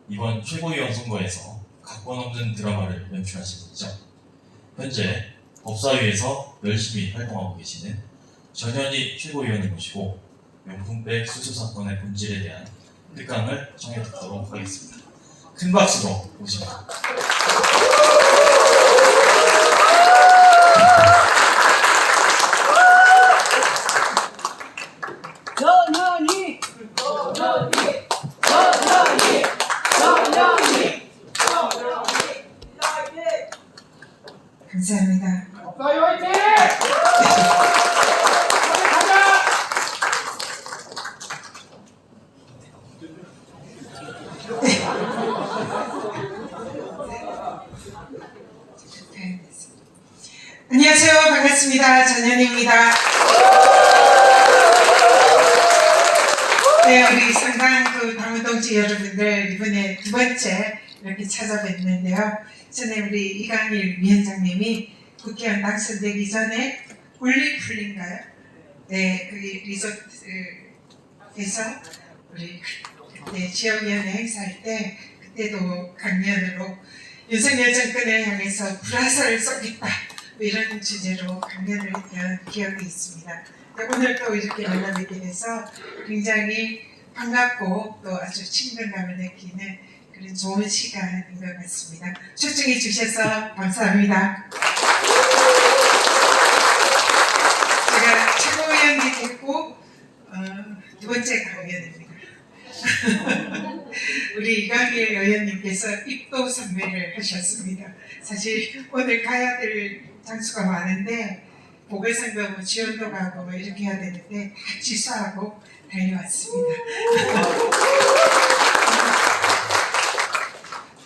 이번 최고위원 선거에서 각본 없는 드라마를 연출하신 분이죠. 현재 법사위에서 열심히 활동하고 계시는 전현희 최고위원님 모시고 명품백 수수 사건의 본질에 대한 특강을 청해 듣도록 하겠습니다. 큰 박수로 모십니다. 전현희! 전현희! 전현희! 전현희! 전현희! 감사합니다. 법사위 화이팅! 가자! 안녕하세요. 반갑습니다. 전현희입니다. 네, 우리 상당구 당우동지 여러분들, 이번에 두 번째 이렇게 찾아뵙는데요. 전에 우리 이강일 위원장님이 국회의원 당선되기 전에 올리풀인가요? 네, 그 리조트에서 우리 그때 지역위원회 행사할 때 그때도 강연으로 윤석열 정권을 향해서 불화살을 쏘겠다 뭐 이런 주제로 강연을 했던 기억이 있습니다. 오늘 또 이렇게 만나뵙게 돼서 굉장히 반갑고 또 아주 친근감을 느끼는 그런 좋은 시간인 것 같습니다. 초청해 주셔서 감사합니다. 제가 최고위원이 됐고 두 번째 강연입니다. 우리 이강일 의원님께서 입도 선배를 하셨습니다. 사실 오늘 가야 될 장수가 많은데 보궐선거 뭐 지원도 가고 뭐 이렇게 해야 되는데 다 취소하고 달려왔습니다.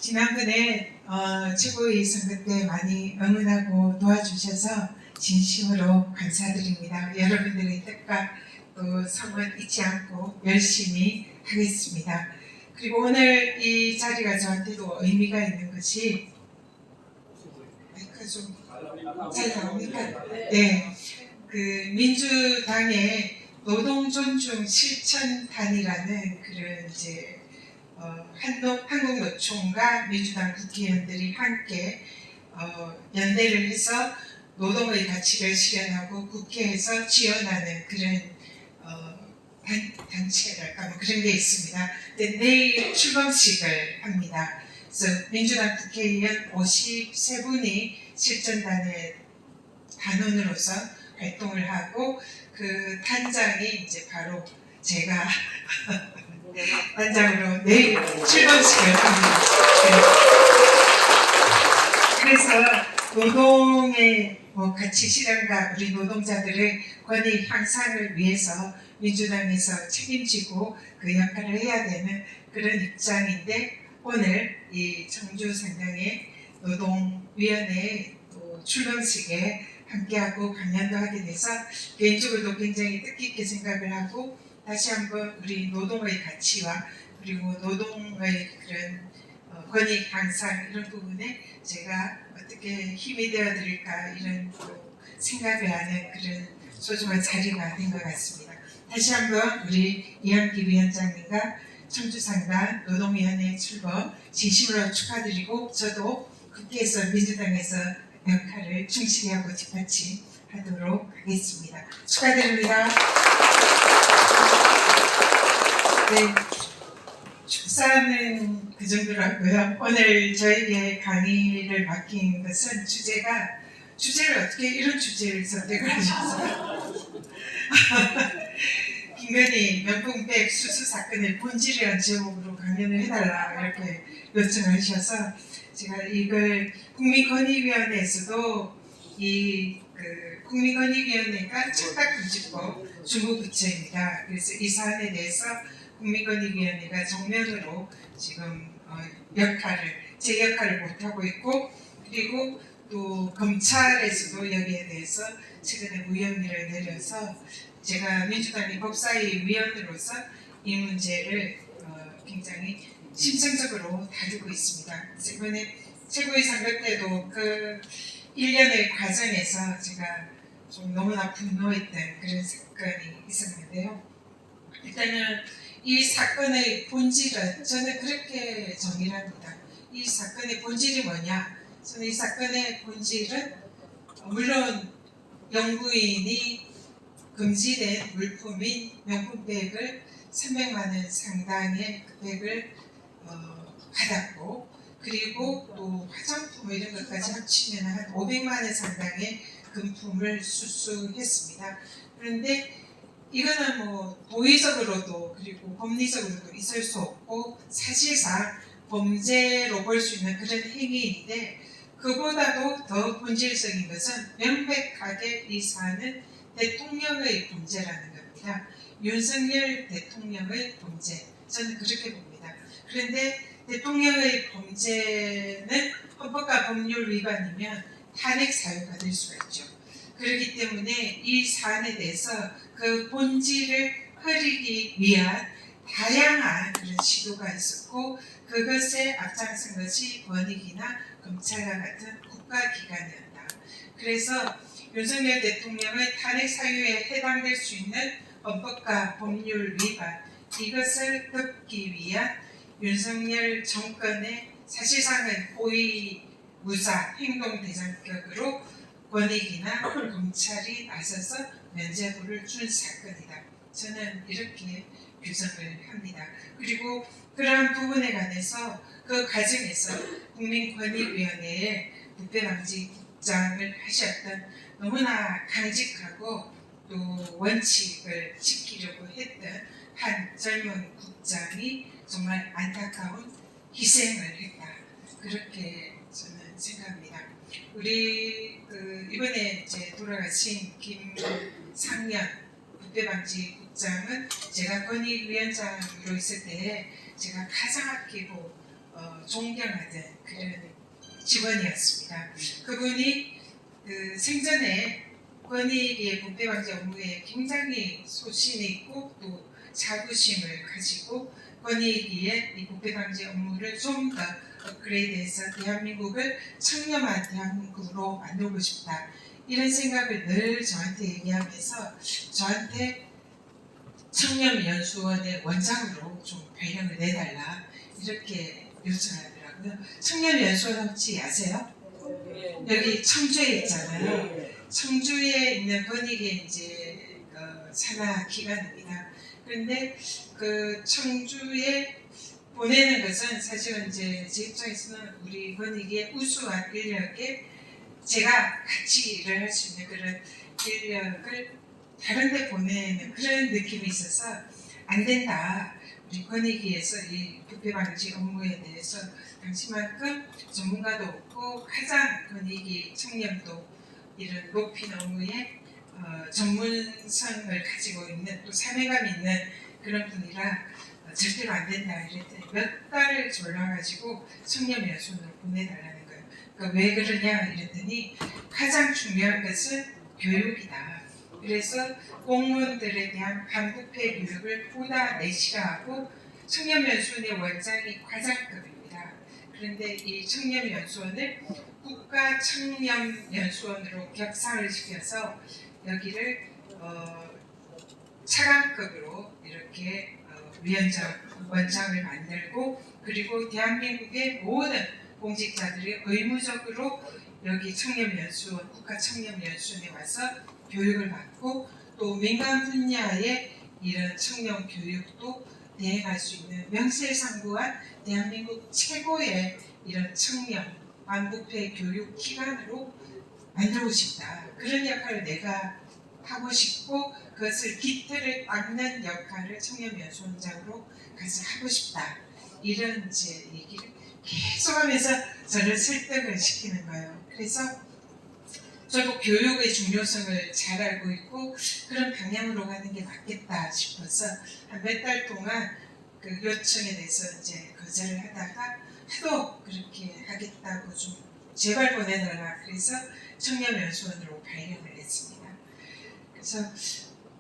지난번에 최고위 선거 때 많이 응원하고 도와주셔서 진심으로 감사드립니다. 여러분들의 뜻과 또 성원 잊지 않고 열심히 하겠습니다. 그리고 오늘 이 자리가 저한테도 의미가 있는 것이 마이크가 좀 잘 나옵니까? 네, 그 민주당의 노동존중 실천단이라는 그런 이제 한국노총과 민주당 국회의원들이 함께 연대를 해서 노동의 가치를 실현하고 국회에서 지원하는 그런 단체랄까 뭐 그런 게 있습니다. 근데 내일 출범식을 합니다. 그래서 민주당 국회의원 53분이 실천단의 단원으로서 활동을 하고 그 단장이 이제 바로 제가 단장으로 내일 출범식을 합니다. 네. 그래서 노동의 가치 실현과 우리 노동자들의 권익 향상을 위해서 민주당에서 책임지고 그 역할을 해야 되는 그런 입장인데 오늘 이 청주상당의 노동위원회 또 출범식에 함께하고 강연도 하게 돼서 개인적으로도 굉장히 뜻깊게 생각을 하고 다시 한번 우리 노동의 가치와 그리고 노동의 그런 권익 향상 이런 부분에 제가 어떻게 힘이 되어 드릴까 이런 생각을 하는 그런 소중한 자리가 된 것 같습니다. 다시 한번 우리 이한기 위원장님과 청주상당 노동위원회 출범 진심으로 축하드리고 저도 국회에서 민주당에서 역할을 충실히 하고 뒷받침하도록 하겠습니다. 축하드립니다. 네, 축사는 그 정도라고요. 오늘 저에게 강의를 맡긴 것은 주제를 어떻게 이런 주제를 선택을 하셨어요? 김건희 명품백 수수 사건의 본질이라는 제목으로 강연을 해달라 이렇게 요청을 하셔서 제가 이걸 국민권익위원회에서도 국민권익위원회가 착각금지법 중부부처입니다. 그래서 이 사안에 대해서 국민권익위원회가 정면으로 지금 제 역할을 못하고 있고 그리고 또 검찰에서도 여기에 대해서 최근에 무혐의를 내려서 제가 민주당의 법사위 위원으로서 이 문제를 굉장히 심층적으로 다루고 있습니다. 이번에 최고위 선거 때도 그 일련의 과정에서 제가 좀 너무나 분노했던 그런 사건이 있었는데요. 일단은 이 사건의 본질은 저는 그렇게 정의를 합니다. 이 사건의 본질이 뭐냐? 저는 이 사건의 본질은 물론 영부인이 금지된 물품인 명품백을 300만 원 상당의 그 백을 받았고, 그리고 또 화장품 이런 것까지 합치면 한 500만 원 상당의 금품을 수수했습니다. 그런데 이거는 뭐 도의적으로도 그리고 법리적으로도 있을 수 없고 사실상 범죄로 볼 수 있는 그런 행위인데, 그보다도 더 본질적인 것은 명백하게 이 사안은 대통령의 범죄라는 겁니다. 윤석열 대통령의 범죄, 저는 그렇게 봅니다. 그런데 대통령의 범죄는 헌법과 법률 위반이면 탄핵 사유가 될 수가 있죠. 그렇기 때문에 이 사안에 대해서 그 본질을 흐리기 위한 다양한 그런 시도가 있었고, 그것에 앞장선 것이 권익이나 검찰과 같은 국가기관이었다. 그래서 윤석열 대통령의 탄핵 사유에 해당될 수 있는 헌법과 법률 위반, 이것을 덮기 위한 윤석열 정권의 사실상은 고의 무사 행동 대장격으로 권익이나 검찰이 나서서 면죄부를 준 사건이다. 저는 이렇게 규정을 합니다. 그리고 그러한 부분에 관해서 그 과정에서 국민권익위원회의 부패방지국장을 하셨던 너무나 강직하고 또 원칙을 지키려고 했던 한 젊은 국장이 정말 안타까운 희생을 했다. 그렇게 저는 생각합니다. 우리 이번에 이제 돌아가신 김상년 부패방지국장은 제가 권익위원장으로 있을 때 제가 가장 아끼고 존경하던 그런 직원이었습니다. 그분이 생전에 권익의 부패방지 업무에 굉장히 소신이 있고 또 자부심을 가지고 권익위의 이 부패방지 업무를 좀 더 업그레이드해서 대한민국을 청렴한 대한민국으로 만들고 싶다. 이런 생각을 늘 저한테 얘기하면서 저한테 청렴연수원의 원장으로 좀 발령을 내달라 이렇게 요청하더라고요. 청렴연수원 혹시 아세요? 여기 청주에 있잖아요. 청주에 있는 권익의 이제 산하 기관입니다. 그런데 그 청주에 보내는 것은 사실은 이제 제 입장에서는 우리 권익의 우수한 인력에 제가 같이 일을 할 수 있는 그런 인력을 다른 데 보내는 그런 느낌이 있어서 안 된다. 우리 권익위에서 이 부패방지 업무에 대해서 당신만큼 전문가도 없고 가장 권익위 청렴도 이런 높인 업무에 전문성을 가지고 있는 또 사명감 있는 그런 분이라 절대로 안 된다 이랬더니 몇 달을 졸라가지고 청렴연수원으로 보내달라는 거예요. 그러니까 왜 그러냐 이랬더니 가장 중요한 것은 교육이다. 그래서 공무원들에 대한 반부패 교육을 보다 내시하고 청렴연수원의 원장이 과장급입니다. 그런데 이 청렴연수원을 국가청렴연수원으로 격상을 시켜서 여기를 차관급으로 이렇게 원장을 만들고, 그리고 대한민국의 모든 공직자들이 의무적으로 여기 청렴연수원, 국가청렴연수원에 와서 교육을 받고 또 민간 분야의 이런 청렴 교육도 대행할 수 있는 명실상부한 대한민국 최고의 이런 청렴 반부패 교육 기관으로 만들고 싶다. 그런 역할을 내가 하고 싶고 그것을 기틀을 닦는 역할을 청렴연수원장으로 가서 하고 싶다. 이런 이제 얘기를 계속하면서 저를 설득을 시키는 거예요. 그래서 저도 교육의 중요성을 잘 알고 있고 그런 방향으로 가는 게 맞겠다 싶어서 한 몇 달 동안 그 요청에 대해서 이제 거절을 하다가 하도 그렇게 하겠다고 좀 제발 보내달라 그래서 청렴연수원으로 발령을 했습니다. 그래서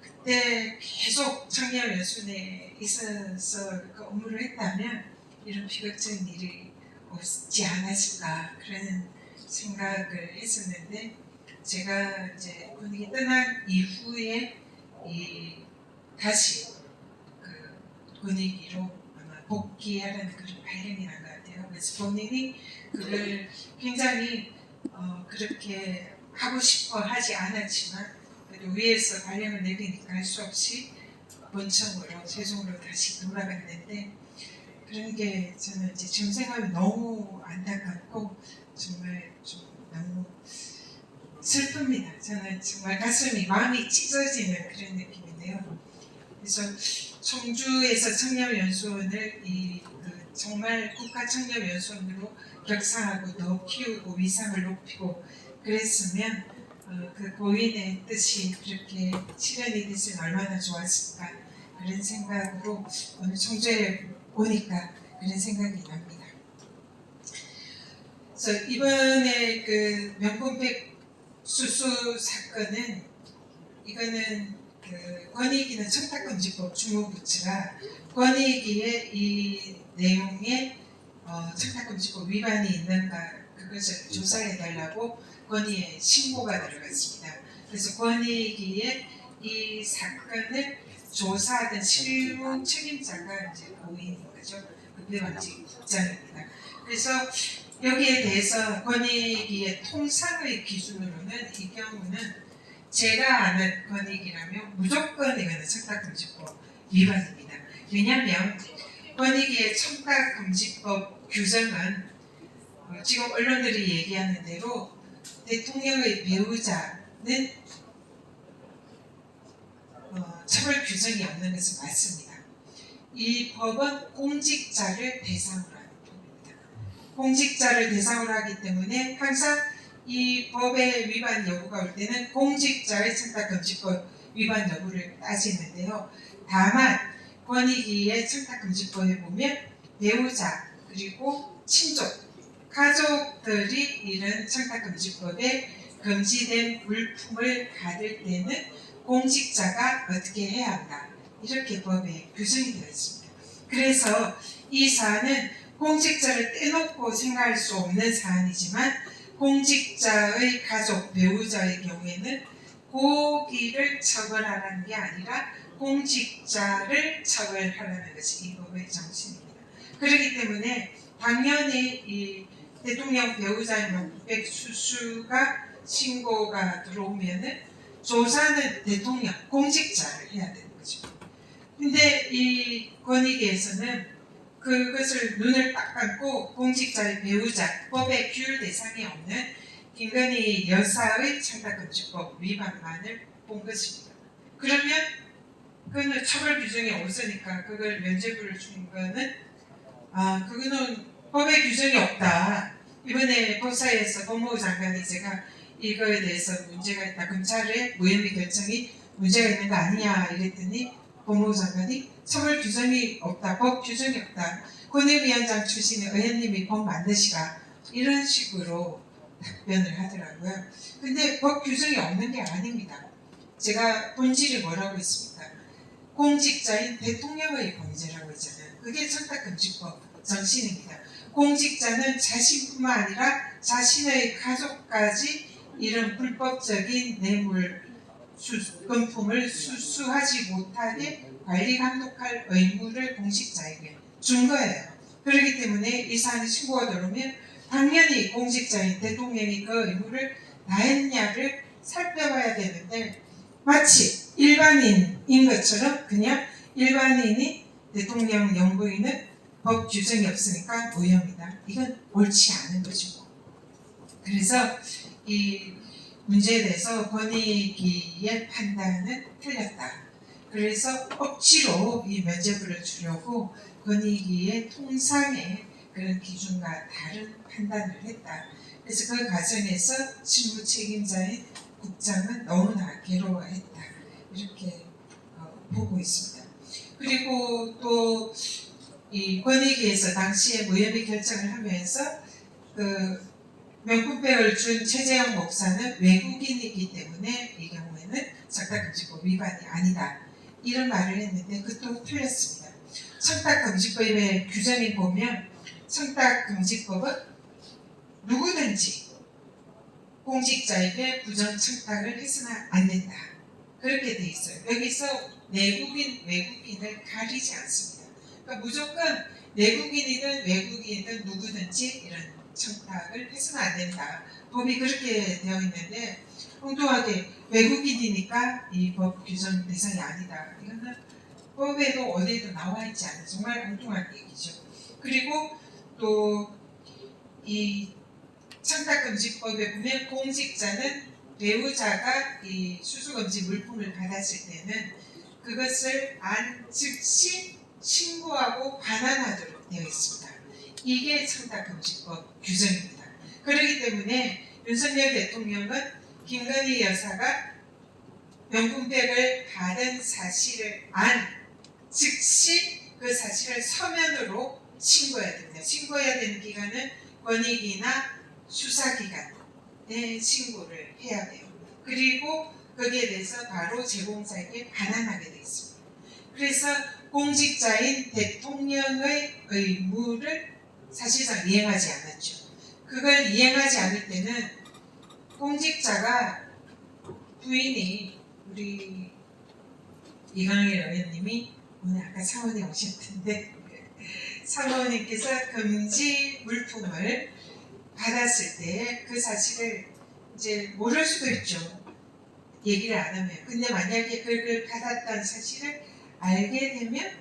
그때 계속 청렴연수원에 있어서 그 업무를 했다면 이런 비극적인 일이 없지 않았을까 그런 생각을 했었는데, 제가 이제 권익이 떠난 이후에 다시 그 분위기로 아마 복귀하라는 그런 발령이 난 것 같아요. 그래서 본인이 그걸 굉장히 그렇게 하고 싶어 하지 않았지만 그래도 위에서 발령을 내리니까 할 수 없이 본청으로 최종으로 다시 돌아갔는데 그런 게 저는 이제 지금 생각하면 너무 안타깝고 정말 좀 너무 슬픕니다. 저는 정말 가슴이 마음이 찢어지는 그런 느낌인데요. 그래서 청주에서 청렴연수원을 정말 국가청렴연수원으로 격상하고 더 키우고 위상을 높이고 그랬으면 그 고인의 뜻이 그렇게 실현이 됐으면 얼마나 좋았을까 그런 생각으로 오늘 청주에 오니까 그런 생각이 납니다. 그래서 이번에 그 명품백 수수 사건은 이거는 그 권익위는 청탁금지법 주무부처가 권익위의 이 내용에 청탁금지법 위반이 있는가 그것을 조사해달라고 권익위에 신고가 들어갔습니다. 그래서 권익위의 이 사건을 조사하던 실무 책임자가 이제 고인인 거죠. 국회방지 국장입니다. 그래서 여기에 대해서 권익위의 통상의 기준으로는 이 경우는 제가 아는 권익이라면 무조건 이거는 청탁금지법 위반입니다. 왜냐하면 권익위의 청탁금지법 규정은 지금 언론들이 얘기하는 대로 대통령의 배우자는 처벌 규정이 없는 것은 맞습니다. 이 법은 공직자를 대상으로 하는 법입니다. 공직자를 대상으로 하기 때문에 항상 이 법의 위반 여부가 올 때는 공직자의 청탁금지법 위반 여부를 따지는데요. 다만 권익위의 청탁금지법에 보면 배우자 그리고 친족, 가족들이 이런 청탁금지법에 금지된 물품을 받을 때는 공직자가 어떻게 해야 한다. 이렇게 법에 규정이 되어 있습니다. 그래서 이 사안은 공직자를 떼놓고 생각할 수 없는 사안이지만 공직자의 가족, 배우자의 경우에는 고기를 처벌하라는 게 아니라 공직자를 처벌하라는 것이 이 법의 정신입니다. 그렇기 때문에 당연히 이 대통령 배우자의 명품백 수수가 신고가 들어오면은 조사는 대통령, 공직자를 해야 되는 거죠. 근데 이 권익위에서는 그것을 눈을 딱 감고 공직자의 배우자, 법의 규율 대상이 없는 김건희 여사의 청탁금지법 위반만을 본 것입니다. 그러면 그거는 처벌 규정이 없으니까 그걸 면죄부를 준 거는 그거는 법의 규정이 없다. 이번에 법사위에서 법무부 장관이 제가 이거에 대해서 문제가 있다. 검찰의 무혐의 결정이 문제가 있는 거 아니냐 이랬더니 법무부 장관이 처벌 규정이 없다. 법 규정이 없다. 권익위원장 출신의 의원님이 법 만드시라. 이런 식으로 답변을 하더라고요. 근데 법 규정이 없는 게 아닙니다. 제가 본질이 뭐라고 했습니까? 공직자인 대통령의 범죄라고 했잖아요. 그게 청탁금지법 정신입니다. 공직자는 자신뿐만 아니라 자신의 가족까지 이런 불법적인 뇌물, 금품을 수수하지 못하게 관리 감독할 의무를 공직자에게 준 거예요. 그렇기 때문에 이 사안이 신고가 들어오면 당연히 공직자인 대통령이 그 의무를 다했냐를 살펴봐야 되는데 마치 일반인인 것처럼 그냥 일반인이 대통령 영부인은 법 규정이 없으니까 무혐의다. 이건 옳지 않은 것이고. 그래서 이 문제에 대해서 권익위의 판단은 틀렸다. 그래서 억지로 이 면죄부를 주려고 권익위의 통상의 그런 기준과 다른 판단을 했다. 그래서 그 과정에서 실무 책임자인 국장은 너무나 괴로워했다. 이렇게 보고 있습니다. 그리고 또 이 권익위에서 당시에 무혐의 결정을 하면서 그 명품백을 준 최재형 목사는 외국인이기 때문에 이 경우에는 청탁금지법 위반이 아니다. 이런 말을 했는데 그것도 틀렸습니다. 청탁금지법의 규정에 보면 청탁금지법은 누구든지 공직자에게 부정 청탁을 해서는 안 된다. 그렇게 돼 있어요. 여기서 내국인, 외국인을 가리지 않습니다. 그러니까 무조건 내국인이든 외국인이든 누구든지 이런 청탁을 해서는 안 된다. 법이 그렇게 되어 있는데 엉뚱하게 외국인이니까 이 법 규정 대상이 아니다. 이거는 법에도 어디에도 나와 있지 않은 정말 엉뚱한 얘기죠. 그리고 또 이 청탁금지법에 보면 공직자는 배우자가 이 수수금지 물품을 받았을 때는 그것을 즉시 신고하고 반환하도록 되어 있습니다. 이게 청탁금지법 규정입니다. 그렇기 때문에 윤석열 대통령은 김건희 여사가 명품백을 받은 사실을 즉시 그 사실을 서면으로 신고해야 됩니다. 신고해야 되는 기간은 권익위나 수사기관에 신고를 해야 돼요. 그리고 거기에 대해서 바로 제공자에게 반환하게 되어 있습니다. 그래서 공직자인 대통령의 의무를 사실상 이행하지 않았죠. 그걸 이행하지 않을 때는 공직자가 부인이 우리 이강일 의원님이 오늘 아까 사모님 오셨던데 사모님께서 금지 물품을 받았을 때 그 사실을 이제 모를 수도 있죠. 얘기를 안 하면. 근데 만약에 그걸 받았다는 사실을 알게 되면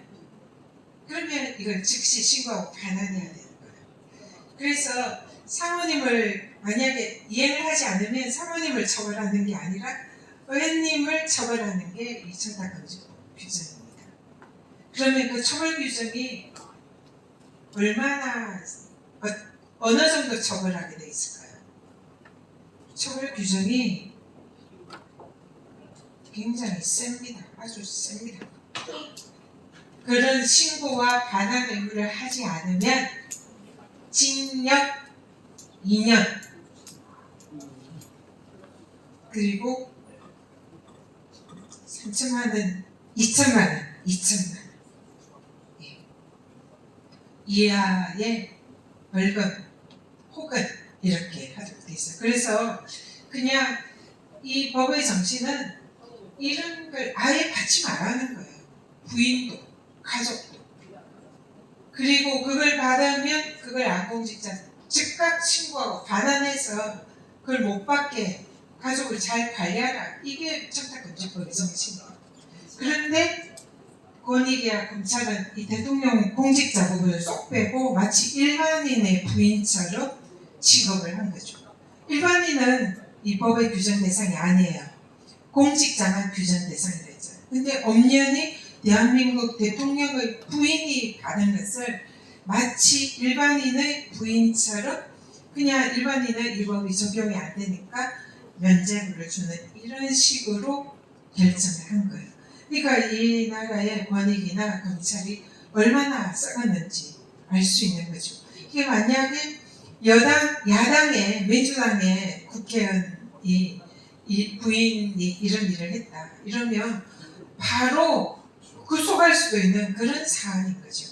그러면 이걸 즉시 신고하고 반환해야 되는 거예요. 그래서 사모님을 만약에 이행을 하지 않으면 사모님을 처벌하는 게 아니라 의원님을 처벌하는 게 이 청탁금지법 규정입니다. 그러면 그 처벌 규정이 얼마나 어느 정도 처벌하게 돼 있을까요? 처벌 규정이 굉장히 셉니다. 아주 셉니다. 그런 신고와 반환 의무를 하지 않으면 징역 2년 그리고 3천만 원, 2천만 원, 2천만 원 이하의 벌금 혹은 이렇게 하도록 되어 있어요. 그래서 그냥 이 법의 정신은 이런 걸 아예 받지 말라는 거예요. 부인도 가족도. 그리고 그걸 받으면 그걸 안공직자 즉각 신고하고 반환해서 그걸 못 받게 가족을 잘 관리하라. 이게 청탁금지법의 정신이에요. 그런데 권익위와 검찰은 이 대통령 공직자 부분을 쏙 빼고 마치 일반인의 부인처럼 취급을 한 거죠. 일반인은 이 법의 규정 대상이 아니에요. 공직자만 규정 대상이라 했잖아요. 근데 엄연히 대한민국 대통령의 부인이 받은 것을 마치 일반인의 부인처럼 그냥 일반인은 이 법이 적용이 안 되니까 면죄부를 주는 이런 식으로 결정을 한 거예요. 그러니까 이 나라의 권익이나 검찰이 얼마나 썩었는지 알 수 있는 거죠. 이게 만약에 야당의 민주당의 국회의원이 이 부인이 이런 일을 했다 이러면 바로 구속할 수도 있는 그런 사안인 거죠.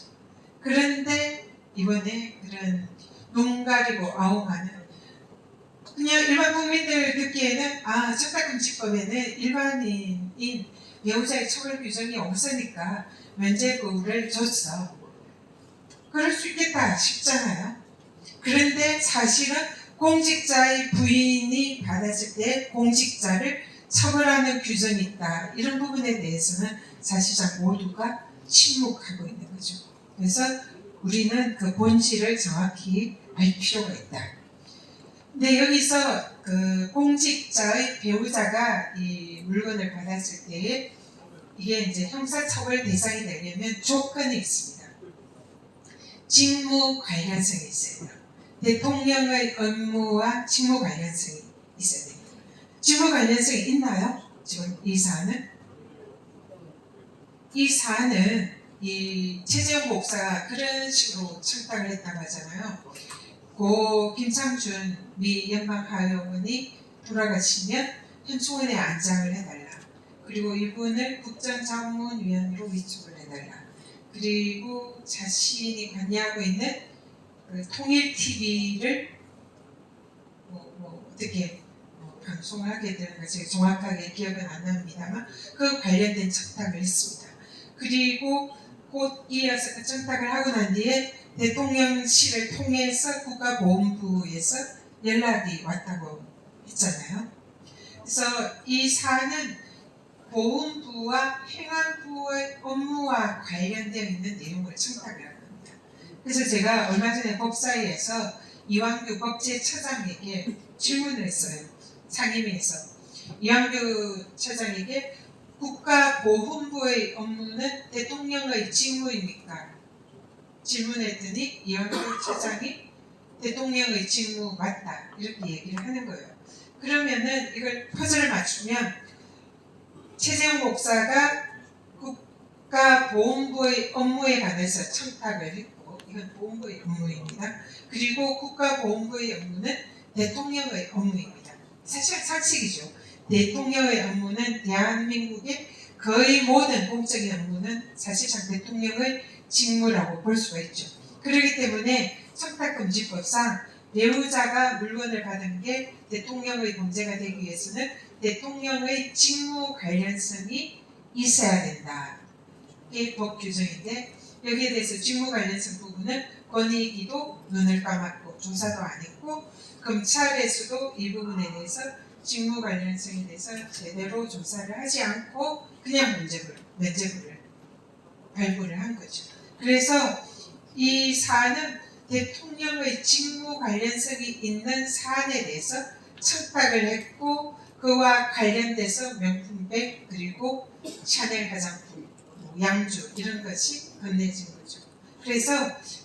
그런데 이번에 그런 눈 가리고 아웅하는 그냥 일반 국민들 듣기에는 청탁금지법에는 일반인인 배우자의 처벌 규정이 없으니까 면죄부를 줬어. 그럴 수 있겠다 싶잖아요. 그런데 사실은 공직자의 부인이 받았을 때 공직자를 처벌하는 규정이 있다. 이런 부분에 대해서는 사실상 모두가 침묵하고 있는 거죠. 그래서 우리는 그 본질을 정확히 알 필요가 있다. 근데 여기서 그 공직자의 배우자가 이 물건을 받았을 때에 이게 이제 형사처벌 대상이 되려면 조건이 있습니다. 직무 관련성이 있어야 돼요. 대통령의 업무와 직무 관련성이 있어야 됩니다. 직무 관련성이 있나요? 지금 이 사안은? 이 사안은 이 최재형 목사가 그런 식으로 청탁을 했다고 하잖아요. 고 김창준 미 연방하원이 돌아가시면 현충원에 안장을 해달라. 그리고 이분을 국정자문위원으로 위촉을 해달라. 그리고 자신이 관여하고 있는 그 통일TV를 어떻게 방송을 하게 되는 것이 정확하게 기억은 안 납니다만 그 관련된 청탁을 했습니다. 그리고 곧 이어서 그 청탁을 하고 난 뒤에 대통령실을 통해서 국가보훈부에서 연락이 왔다고 했잖아요. 그래서 이 사안은 보훈부와 행안부의 업무와 관련되어 있는 내용을 청탁을 한 겁니다. 그래서 제가 얼마 전에 법사위에서 이완규 법제처장에게 질문을 했어요. 상임위에서. 이완규 처장에게 국가보훈부의 업무는 대통령의 직무입니까? 질문했더니 이완규 처장이 대통령의 직무 맞다 이렇게 얘기를 하는 거예요. 그러면은 이걸 퍼즐을 맞추면 최재형 목사가 국가보훈부의 업무에 관해서 청탁을 했고 이건 보훈부의 업무입니다. 그리고 국가보훈부의 업무는 대통령의 업무입니다. 사실 상식이죠. 대통령의 업무는 대한민국의 거의 모든 공적인 업무는 사실상 대통령의 직무라고 볼 수가 있죠. 그렇기 때문에 청탁금지법상 배우자가 물건을 받은 게 대통령의 범죄가 되기 위해서는 대통령의 직무 관련성이 있어야 된다. 이게 법 규정인데 여기에 대해서 직무 관련성 부분은 권익위도 눈을 감았고 조사도 안 했고 검찰에서도 이 부분에 대해서 직무 관련성에 대해서 제대로 조사를 하지 않고 그냥 면죄부를 발부를 한 거죠. 그래서 이 사안은 대통령의 직무 관련성이 있는 사안에 대해서 청탁을 했고 그와 관련돼서 명품백 그리고 샤넬 화장품, 양주 이런 것이 건네진 거죠. 그래서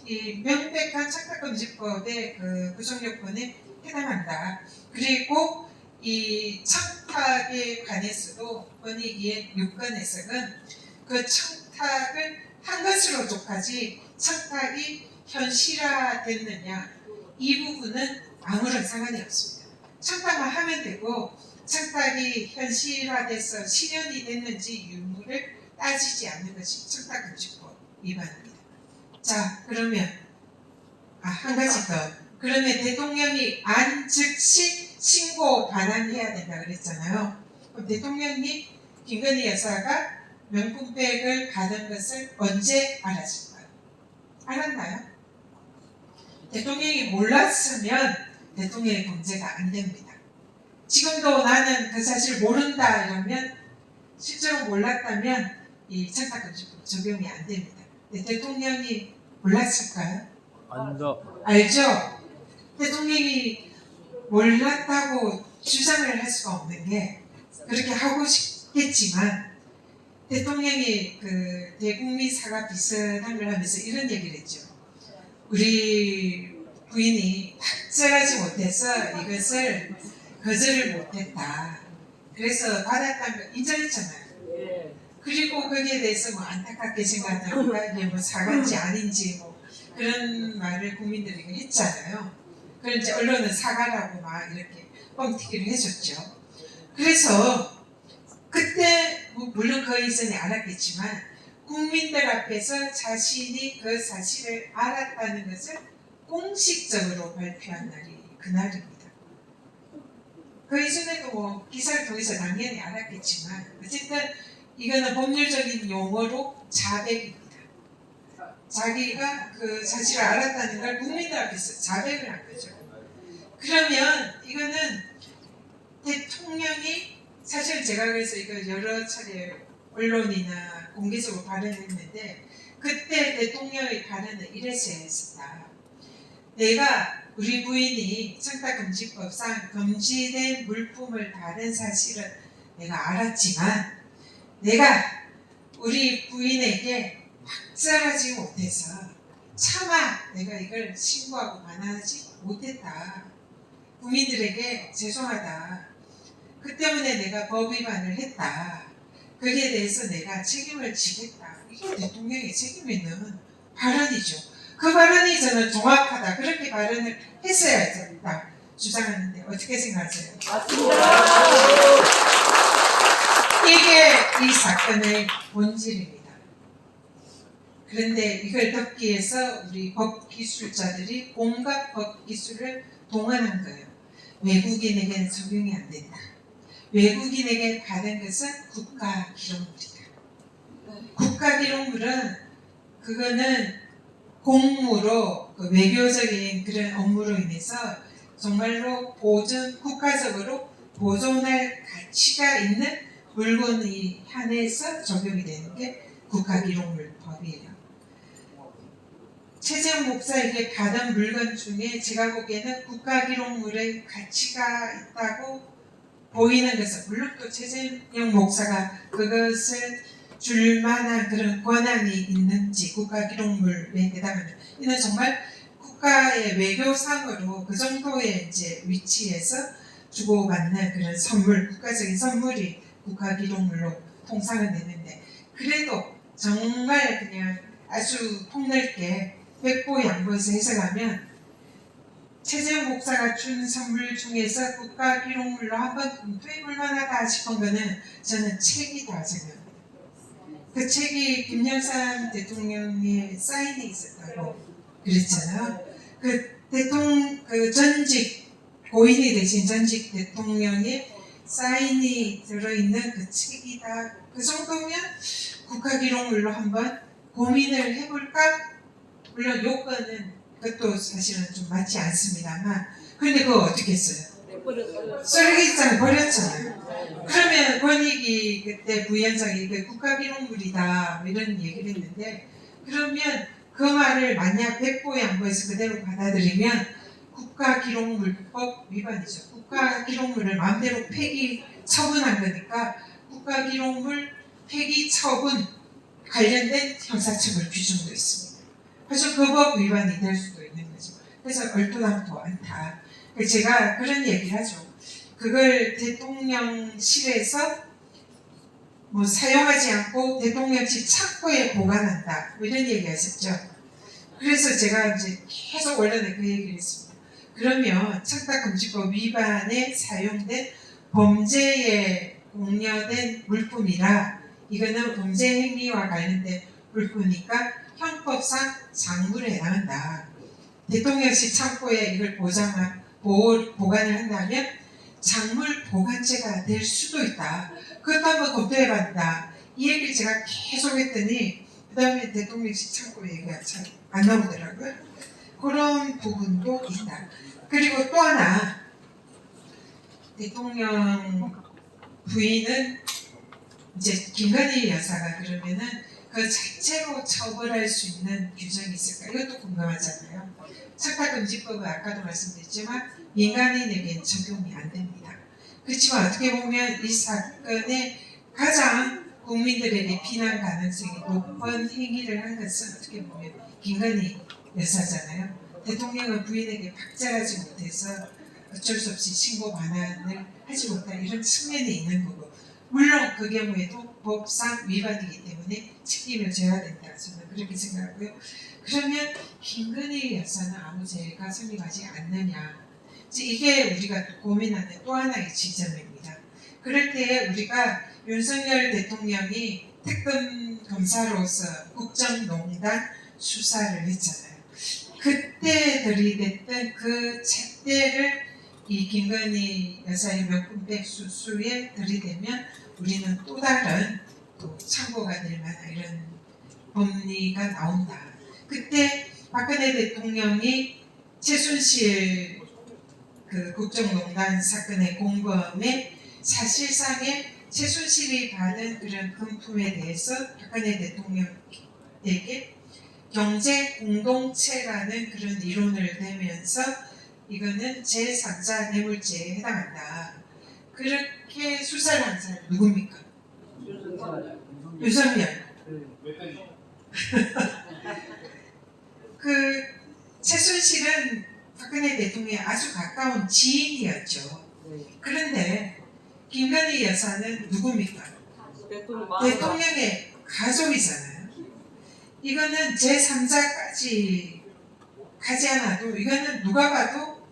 이 명백한 청탁금지법의 그 구성 요건에 해당한다. 그리고 이 청탁에 관해서도 권익위의 유권 해석은 그 청탁을 한 것으로 족하지 청탁이 현실화됐느냐 이 부분은 아무런 상관이 없습니다. 청탁만 하면 되고 청탁이 현실화돼서 실현이 됐는지 유무를 따지지 않는 것이 청탁금지법 위반입니다. 자 그러면 한 가지 더. 그러면 대통령이 안 즉시 신고 반환해야 된다 그랬잖아요. 그럼 대통령이 김건희 여사가 명품백을 받은 것을 언제 알았을까요? 알았나요? 대통령이 몰랐으면 대통령의 범죄가 안 됩니다. 지금도 나는 그 사실을 모른다 이러면 실제로 몰랐다면 이 청탁금지법 적용이 안 됩니다. 대통령이 몰랐을까요? 알죠? 대통령이 몰랐다고 주장을 할 수가 없는 게 그렇게 하고 싶겠지만 대통령이 그 대국민 사과 비슷한 걸 하면서 이런 얘기를 했죠. 우리 부인이 확정하지 못해서 이것을 거절을 못했다. 그래서 받았다는 걸 인정했잖아요. 그리고 거기에 대해서 뭐 안타깝게 생각하니까 이게 뭐 사과인지 아닌지 뭐 그런 말을 국민들에게 했잖아요. 그걸 이제 언론은 사과라고 막 이렇게 뻥튀기를 해줬죠. 그래서 그때 물론 그 이전에 알았겠지만 국민들 앞에서 자신이 그 사실을 알았다는 것을 공식적으로 발표한 날이 그날입니다. 그 이전에도 뭐 기사를 통해서 당연히 알았겠지만 어쨌든 이거는 법률적인 용어로 자백입니다. 자기가 그 사실을 알았다는 걸 국민들 앞에서 자백을 한 거죠. 그러면 이거는 대통령이 사실 제가 그래서 이거 여러 차례 언론이나 공개적으로 발언했는데 그때 대통령의 발언은 이래서 했었다. 내가 우리 부인이 청탁금지법상 금지된 물품을 다른 사실은 내가 알았지만 내가 우리 부인에게 확정하지 못해서 차마 내가 이걸 신고하고 반환하지 못했다. 국민들에게 죄송하다. 그 때문에 내가 법 위반을 했다. 거기에 대해서 내가 책임을 지겠다. 이게 대통령의 책임 있는 발언이죠. 그 발언이 저는 정확하다. 그렇게 발언을 했어야 된다. 주장하는데 어떻게 생각하세요? 맞습니다. 이게 이 사건의 본질입니다. 그런데 이걸 덮기 위해서 우리 법기술자들이 온갖 법기술을 동원한 거예요. 외국인에게는 적용이 안 된다. 외국인에게 받은 것은 국가기록물이다. 국가기록물은 그거는 공무로 그 외교적인 그런 업무로 인해서 정말로 국가적으로 보존할 가치가 있는 물건이 한해서 적용이 되는 게 국가기록물법이에요. 최재형 목사에게 받은 물건 중에 제가 보기에는 국가기록물의 가치가 있다고 보이는 것은, 물론 또 최재형 목사가 그것을 줄 만한 그런 권한이 있는지, 국가기록물에 해당하는, 이는 정말 국가의 외교상으로 그 정도의 이제 위치에서 주고받는 그런 선물, 국가적인 선물이 국가기록물로 통상은 되는데, 그래도 정말 그냥 아주 폭넓게 백보양보해서 해석하면 최재형 목사가 준 선물 중에서 국가기록물로 한번 검토해볼 만하다 싶은 거는 저는 책이다 생각합니다. 그 책이 김영삼 대통령의 사인이 있었다고 그랬잖아요. 그 전직 고인이 되신 전직 대통령의 사인이 들어있는 그 책이다. 그 정도면 국가기록물로 한번 고민을 해볼까? 물론 요건은 그것도 사실은 좀 맞지 않습니다만, 그런데 그거 어떻게 했어요? 쓰레기장에 버렸잖아요. 그러면 권익위 그때 부위원장이 그 국가기록물이다 이런 얘기를 했는데, 그러면 그 말을 만약 백보양보해서 그대로 받아들이면 국가기록물법 위반이죠. 국가기록물을 마음대로 폐기 처분한 거니까 국가기록물 폐기 처분 관련된 형사처벌 규정도 있습니다. 그래서 그 법 위반이 될 수도 있는 거죠. 그래서 얼토당토 않다. 제가 그런 얘기를 하죠. 그걸 대통령실에서 뭐 사용하지 않고 대통령실 창고에 보관한다, 뭐 이런 얘기 하셨죠. 그래서 제가 이제 계속 원래는 그 얘기를 했습니다. 그러면 청탁금지법 위반에 사용된 범죄에 공여된 물품이라 이거는 범죄 행위와 관련된 물품이니까 형법상 작물에 해당한다. 대통령실 창고에 이걸 보관을 한다면 작물 보관죄가 될 수도 있다. 그것도 한번 검토해봤다. 이 얘기를 제가 계속 했더니 그 다음에 대통령실 창고 얘기가 잘 안 나오더라고요. 그런 부분도 있다. 그리고 또 하나, 대통령 부인은 이제 김건희 여사가 그러면은 그 자체로 처벌할 수 있는 규정이 있을까? 이것도 궁금하잖아요. 청탁금지법은 아까도 말씀드렸지만 민간인에게는 적용이 안 됩니다. 그렇지만 어떻게 보면 이 사건의 가장 국민들에게 비난 가능성이 높은 행위를 한 것은 어떻게 보면 김건희 여사잖아요. 대통령은 부인에게 박제하지 못해서 어쩔 수 없이 신고 반환을 하지 못한 이런 측면이 있는 거고, 물론 그 경우에도 법상 위반이기 때문에 책임을 져야 된다, 저는 그렇게 생각하고요. 그러면 김건희 여사는 아무 죄가 성립하지 않느냐, 이게 우리가 고민하는 또 하나의 지점입니다. 그럴 때 우리가 윤석열 대통령이 특검 검사로서 국정농단 수사를 했잖아요. 그때 들이댔던 그 잣대를 이 김건희 여사의 명품백 수수에 들이대면 우리는 또 다른 또 참고가 될 만한 이런 법리가 나온다. 그때 박근혜 대통령이 최순실 그 국정농단 사건의 공범에 사실상의 최순실이 받은 그런 금품에 대해서 박근혜 대통령에게 경제 공동체라는 그런 이론을 대면서 이거는 제3자 뇌물죄에 해당한다. 그렇게 수사를 한 사람이 누굽니까? 윤석열. 그 최순실은 박근혜 대통령의 아주 가까운 지인이었죠. 그런데 김건희 여사는 누굽니까? 대통령의 가족이잖아요. 이거는 제3자까지 가지 않아도 이거는 누가 봐도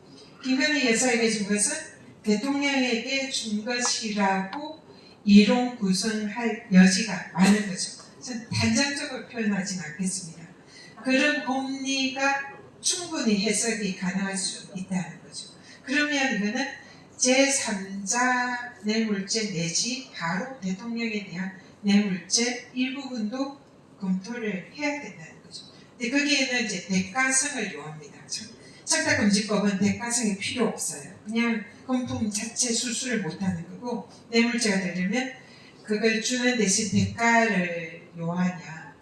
김건희 여사에게 준 것은 대통령에게 준 것이라고 이론 구성할 여지가 많은 거죠. 저는 단정적으로 표현하지는 않겠습니다. 그런 법리가 충분히 해석이 가능할 수 있다는 거죠. 그러면 이거는 제3자 뇌물죄 내지 바로 대통령에 대한 뇌물죄 일부분도 검토를 해야 된다는 거죠. 근데 거기에는 이제 대가성을 요합니다. 청탁금지법은 대가성이 필요 없어요. 그냥 금품 자체 수수를 못하는 거고 뇌물죄가 되려면 그걸 주는 대신 대가를 요하냐.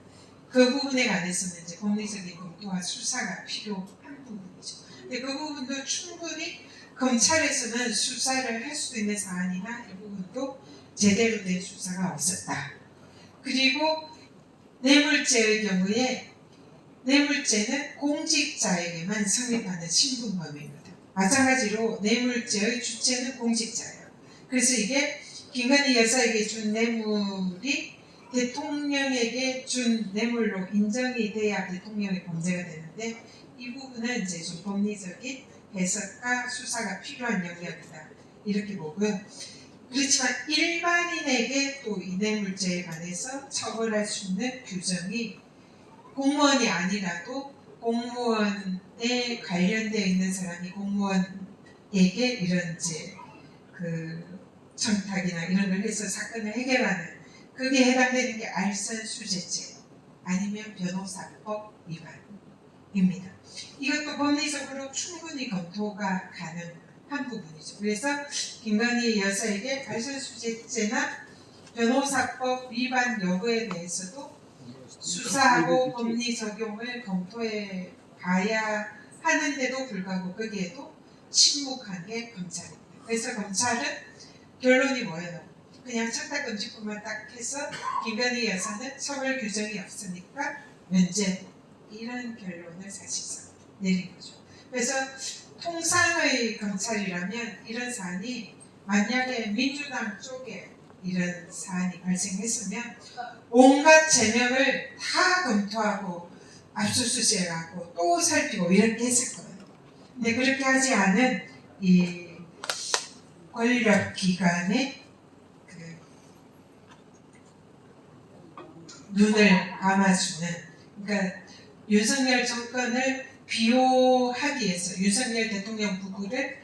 그 부분에 관해서는 이제 법리적인 검토와 수사가 필요한 부분이죠. 근데 그 부분도 충분히 검찰에서는 수사를 할 수 있는 사안이나 이 부분도 제대로 된 수사가 없었다. 그리고 뇌물죄의 경우에 뇌물죄는 공직자에게만 성립하는 신분범입니다. 마찬가지로 뇌물죄의 주체는 공직자예요. 그래서 이게 김건희 여사에게 준 뇌물이 대통령에게 준 뇌물로 인정이 돼야 대통령의 범죄가 되는데 이 부분은 이제 좀 법리적인 해석과 수사가 필요한 영역이다. 이렇게 보고요. 그렇지만 일반인에게 또 이 뇌물죄에 관해서 처벌할 수 있는 규정이 공무원이 아니라도 공무원에 관련되어 있는 사람이 공무원에게 이런 이제 그 청탁이나 이런 걸 해서 사건을 해결하는 그게 해당되는 게 알선수재죄 아니면 변호사법 위반입니다. 이것도 법리적으로 충분히 검토가 가능한 부분이죠. 그래서 김건희 여사에게 알선수재죄나 변호사법 위반 여부에 대해서도 수사하고 법리 적용을 검토해 봐야 하는데도 불구하고 거기에도 침묵한 게 검찰입니다. 그래서 검찰은 결론이 뭐예요? 그냥 청탁금지법만 딱 해서 김건희 여사는 처벌 규정이 없으니까 면제 이런 결론을 사실상 내린 거죠. 그래서 통상의 검찰이라면 이런 사안이 만약에 민주당 쪽에 이런 사안이 발생했으면 온갖 제명을 다 검토하고 압수수색하고 또 살피고 이렇게 했을 거예요. 근데 그렇게 하지 않은 이 권력기관의 그 눈을 감아주는 그러니까 윤석열 정권을 비호하기 위해서 윤석열 대통령 부부를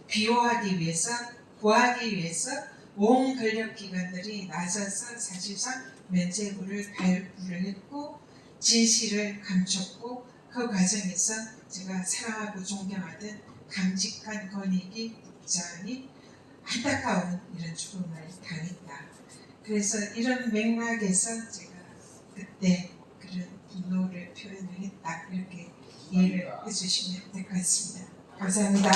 비호하기 위해서 구하기 위해서 온 권력기관들이 나서서 사실상 면죄부를 발부를 했고 진실을 감췄고 그 과정에서 제가 사랑하고 존경하던 강직한 권익위 국장이 안타까운 이런 죽음을 당했다. 그래서 이런 맥락에서 제가 그때 그런 분노를 표현을 했다. 이렇게 이해를 해주시면 될 것 같습니다. 감사합니다.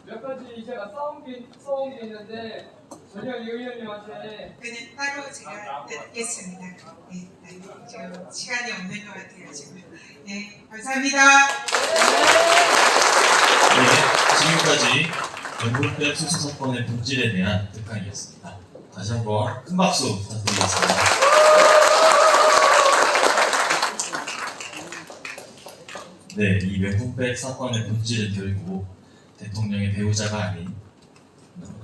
몇 가지 제가 써온 게 있는데 전혀 이 의원님한테 그냥 따로 제가 듣겠습니다. 네, 지금 시간이 없는 것 같아요 지금. 네, 감사합니다. 네, 지금까지 명분백 수사 사건의 본질에 대한 특강이었습니다. 다시 한번 큰 박수 부탁드리겠습니다. 네, 이 명분백 사건의 본질은 결국 대통령의 배우자가 아닌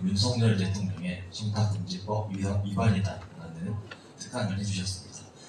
윤석열 대통령의 청탁금지법 위반이다라는 특강을 해주셨습니다.